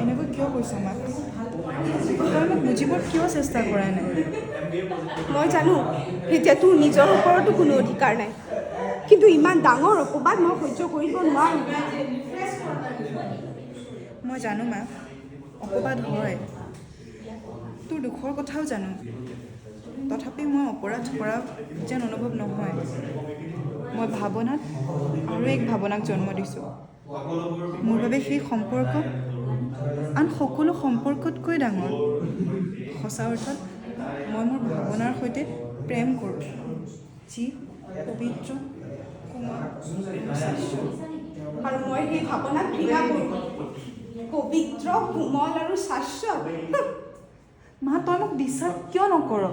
এনেকৈ কিয় কৈছ মাক? তই মোক বুজিব কিয় চেষ্টা কৰা নাই? মই জানো এতিয়া তোৰ নিজৰ ওপৰতো কোনো অধিকাৰ নাই, কিন্তু ইমান ডাঙৰ অপবাদ মই সহ্য কৰিব নোৱাৰোঁ। মই জানো মা, অপবাদ হয়। তোৰ দুখৰ কথাও জানো। তথাপি মই অপৰাধ কৰা যেন অনুভৱ নহয়। মই ভাৱনাত আৰু এক ভাৱনাক জন্ম দিছোঁ। মোৰ বাবে সেই সম্পৰ্ক আন সকলো সম্পৰ্কতকৈ ডাঙৰ। সঁচা অৰ্থত মই মোৰ ভাৱনাৰ সৈতে প্ৰেম কৰোঁ, যি পবিত্ৰ, কোমল, শাশ্বত। আৰু মই সেই ভাৱনাক ঘৃণা কৰোঁ। পবিত্ৰ, কোমল আৰু শাশ্বত। মা, তই মোক বিশ্বাস কিয় নকৰ?